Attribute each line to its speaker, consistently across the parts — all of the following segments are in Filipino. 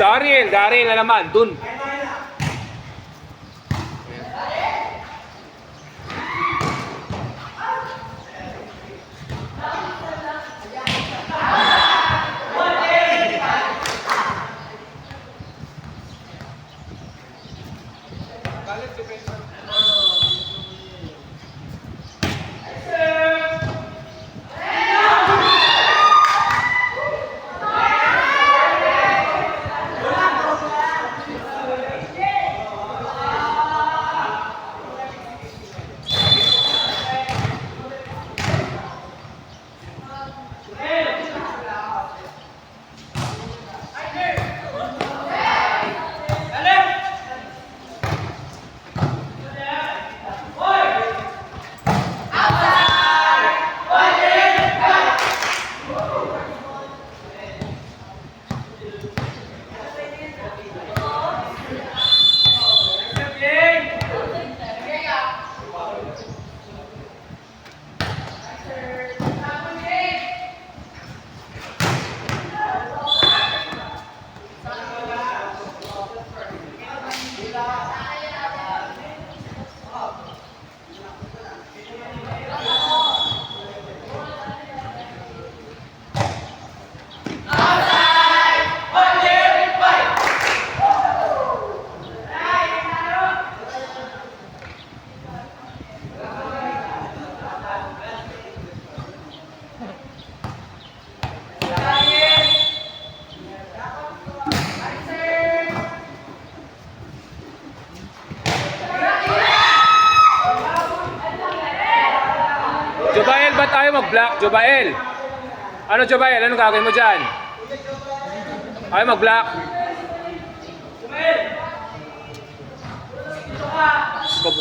Speaker 1: Daryl na naman, dun. Jobael, ba't ayaw mag-block? Jobael! Ano Jobael? Anong gagawin mo dyan? Ayaw mag-block?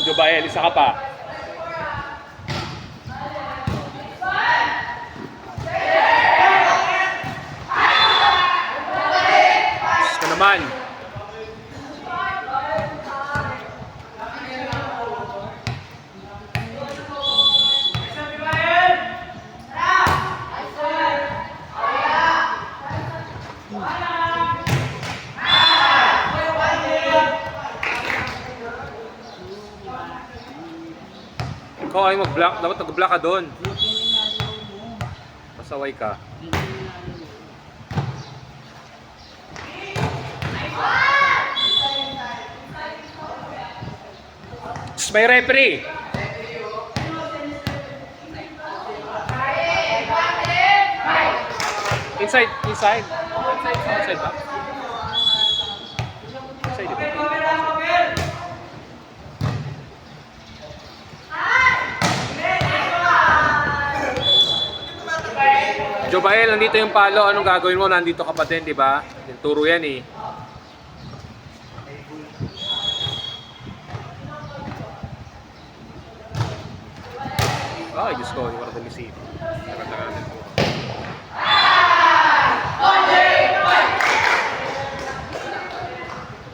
Speaker 1: Jobael, isa ka pa. Isa naman. Ikaw ay mag-block. Dapat nag-block ka doon. Pasaway ka. May referee. Inside. Outside ba? Inside dito. Jobael, nandito yung palo. Anong gagawin mo? Nandito ka pa din, di ba? Turo yan eh. Ay, Diyos ko. Hindi ko na tumisip. Nakatakanan ko.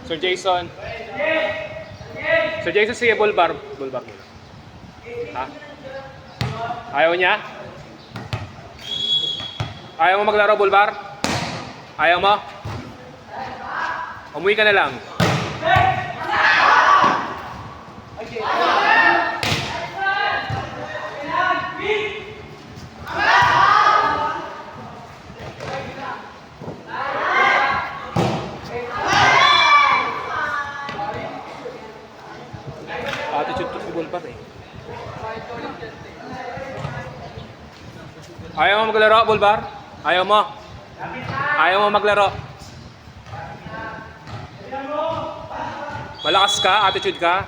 Speaker 1: Sir Jason. Sir Jason, sige, bulbar. Bulbar mo. Ha? Ayaw niya? Ayaw mo maglaro, bulbar? Ayaw mo? Umuwi ka na lang. Attitude to si bulbar eh. Ayaw mo maglaro, bulbar? Ayaw mo? Ayaw mo maglaro? Malakas ka? Attitude ka?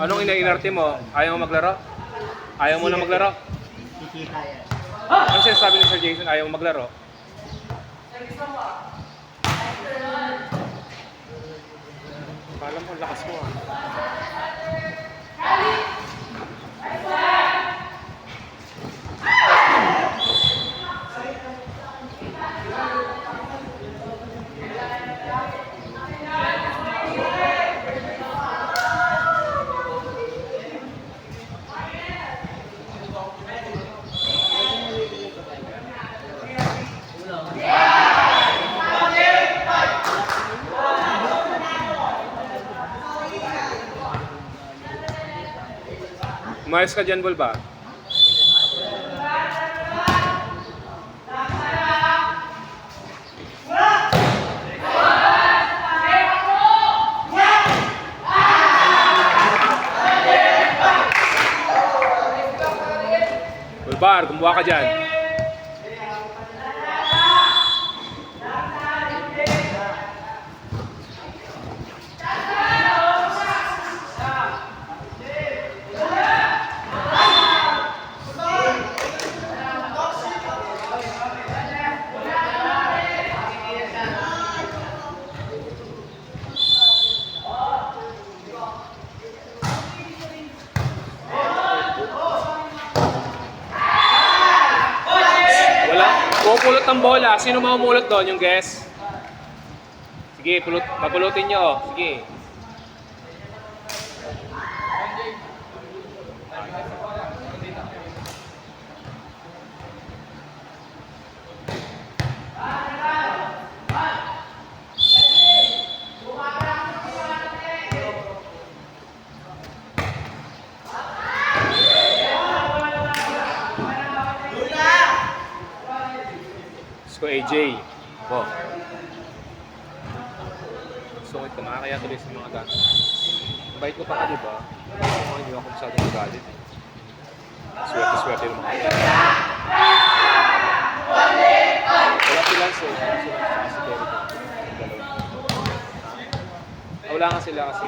Speaker 1: Anong ina-inarte mo? Ayaw mo maglaro? Ayaw mo na maglaro? Ano sinasabi ni Sir Jason? Ayaw mo maglaro? Alam mo, lakas mo ah. Umayos ka dyan, Bulba. Bulbar, kumuha ka dyan. Pupulot ng bola. Sino mamumulot doon? Yung guest? Sige, papulutin nyo. Sige. Ko AJ. Oh. So, ito nakakaya tuloy sa mga dati. Bait ko pa ka, diba? Hindi ako masyadong magalit. Swerte-swerte yung mga dati. Wala sila si wala nga sila kasi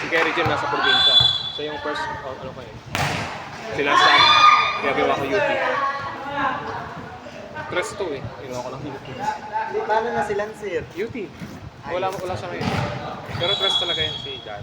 Speaker 1: si Kerry Jim nasa probinsya. So yung first, ano ko yun? Sila sa ginagawa ko UP. Stress to eh. Ginawa ko ng UT.
Speaker 2: Paano na silang sir?
Speaker 1: UT. Wala siya ngayon. Pero stress talaga yan si Jan.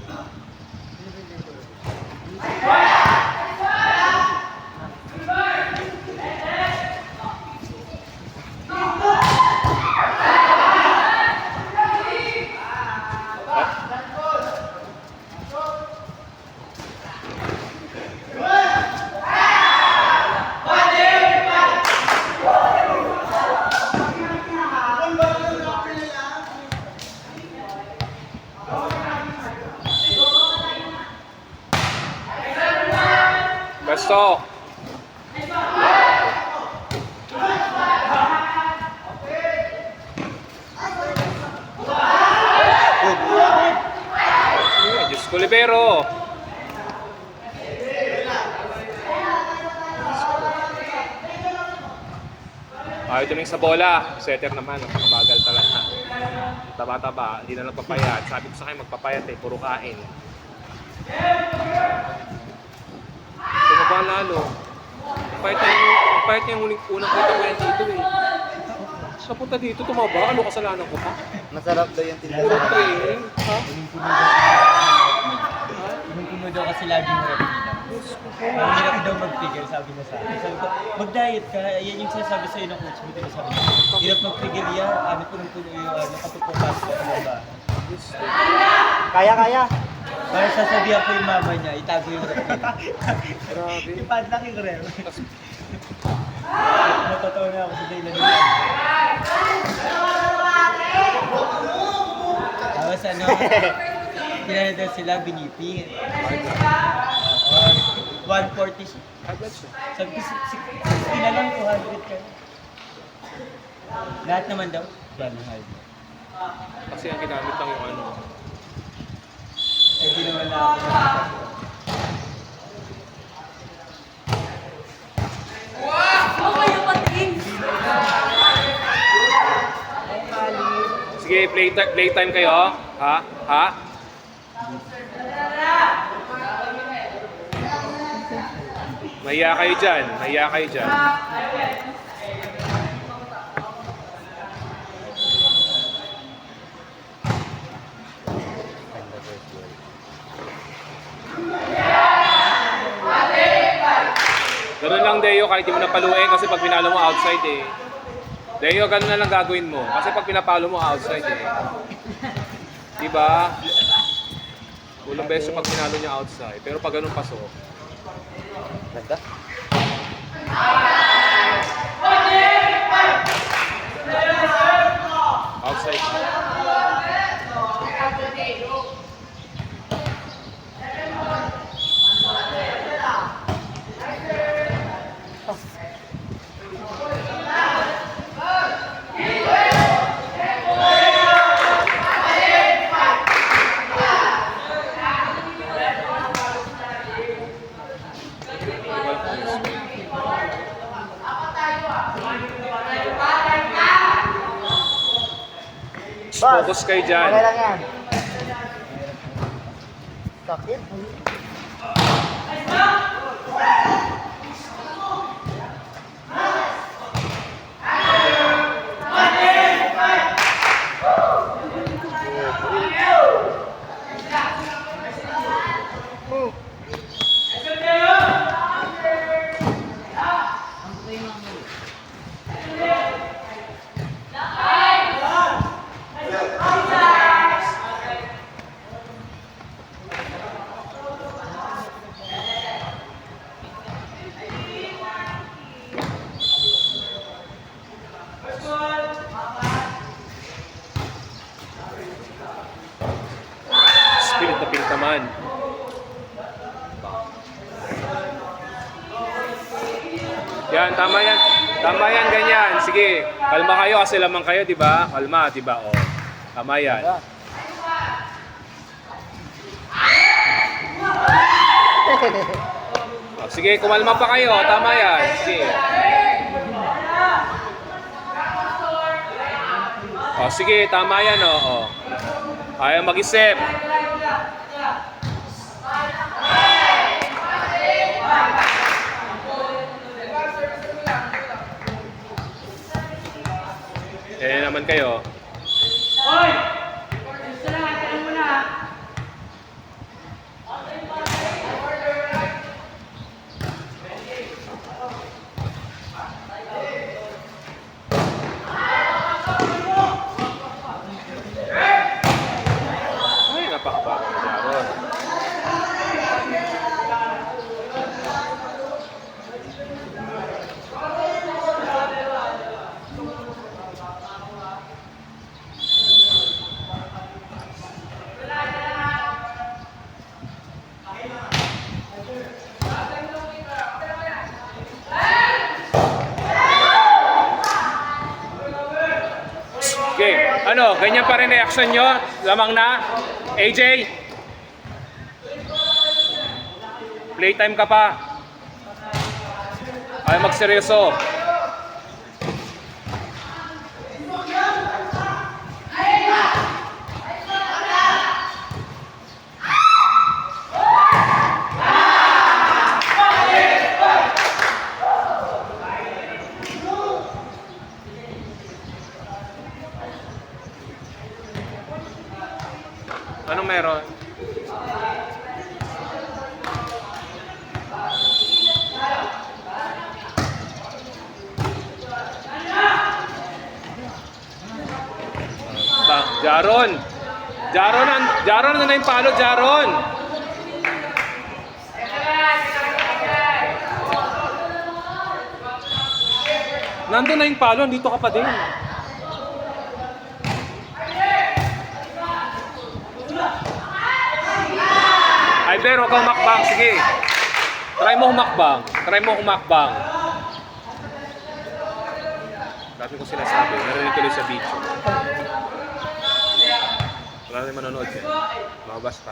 Speaker 1: Besto. Diyos ko, libero. Ito na yung sa bola. Setter naman. Mabagal talaga. Taba-taba. Hindi na nagpapayat. Sabi ko sa akin magpapayat eh. Puro kain. Tumaba lalo. Pahit niya yung unang kita ko yan dito eh. Sa punta dito, tumaba. Ano kasalanan ko pa?
Speaker 2: Masarap daw yung tindahan.
Speaker 1: Puro training. Ha?
Speaker 3: Punong-puno daw kasi laging hirap nila. Ang hirap daw mag-figure, sabi niya sa akin. Sabi ko, mag-diet ka. Yan yung sinasabi sa'yo ng coach mo. Diba sabi niya, hirap mag-figure yan. Ano punong-puno yung katupukas ko sa baba.
Speaker 2: Kaya.
Speaker 3: Para sasabihan ko yung mama niya, itago yung rep niya.
Speaker 1: Grabe.
Speaker 3: Ipadlak yung rep. Natatawa na ako sa daylan nila. Tapos ano, pinala daw sila, biniping. 140. Sabi ko, 60 na lang, 200 ka. Lahat naman daw, 100.
Speaker 1: Kasi ang ginamit lang yung ano.
Speaker 3: Eh, di naman na ako.
Speaker 1: Sige, playtime kayo. Ha? Mahiya kayo dyan. Ganun lang, Deo, kahit di mo napaluin kasi pag pinalo mo outside eh. Deo, ganun na lang gagawin mo. Kasi pag pinapalo mo outside eh. Diba? Ulang beso pag pinalo niya outside. Pero pag ganun pasok.
Speaker 2: Ganda?
Speaker 1: Outside. Focus kayo dyan.
Speaker 2: Okay lang yan. Sakit.
Speaker 1: Spirit na pilit naman. Yan, tama yan. Tama yan, ganyan. Sige, kalma kayo kasi lamang kayo, di ba? Kalma, di ba? O, tama yan. O, sige, kumalma pa kayo. Tama yan. Sige. O, sige, tama yan, o. Ayaw mag-isip. Naman kayo.
Speaker 4: Hoy! Gusto na, kailan mo na.
Speaker 1: Ay, napakababa mo Jaron. Okay, ano, ganyan pa rin reaction nyo? Lamang na? AJ? Playtime ka pa? Ay, magseryoso. Anong meron? Jaron! Jaron na yung palo, Jaron! Nandun na yung palo, dito ka pa din. Iber, huwag kang humakbang. Sige. Try mo humakbang. Dati ko sinasabi, narinig tuloy sa video. Wala na yung manonood yan. Makabas pa.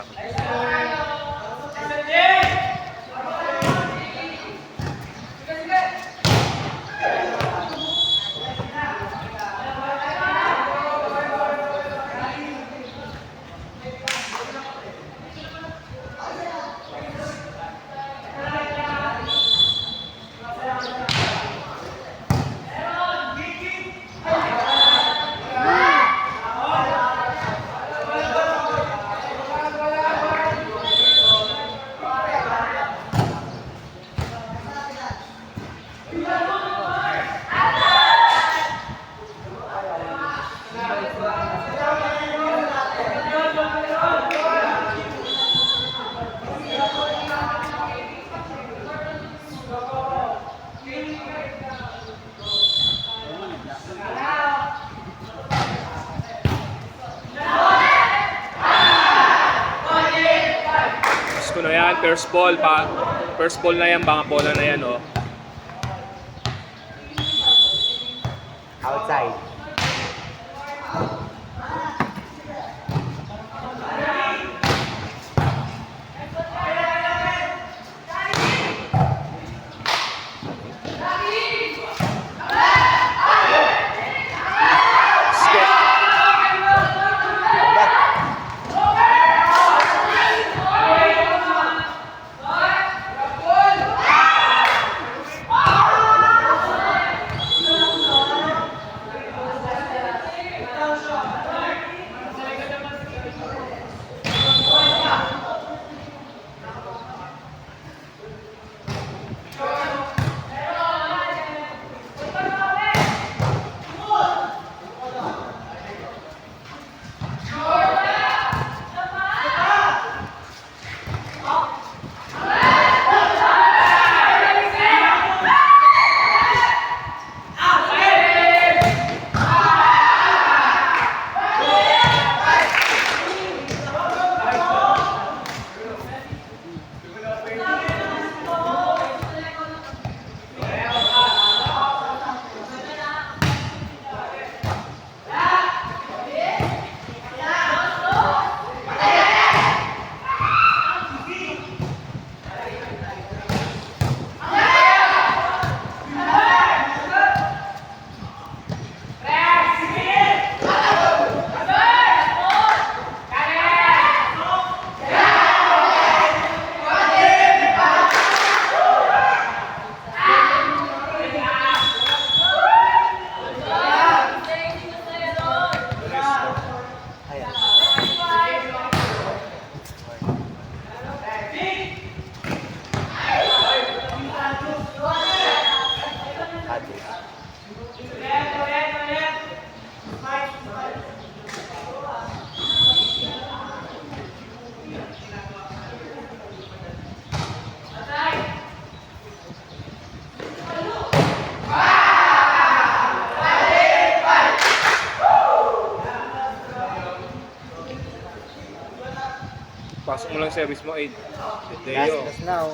Speaker 1: Gusto na yan, first ball pa. First ball na yan, baka bola na yan, oh.
Speaker 2: Outside.
Speaker 1: Pasok mo lang service mo, Aid.
Speaker 2: Last
Speaker 1: Deo.
Speaker 2: pass now.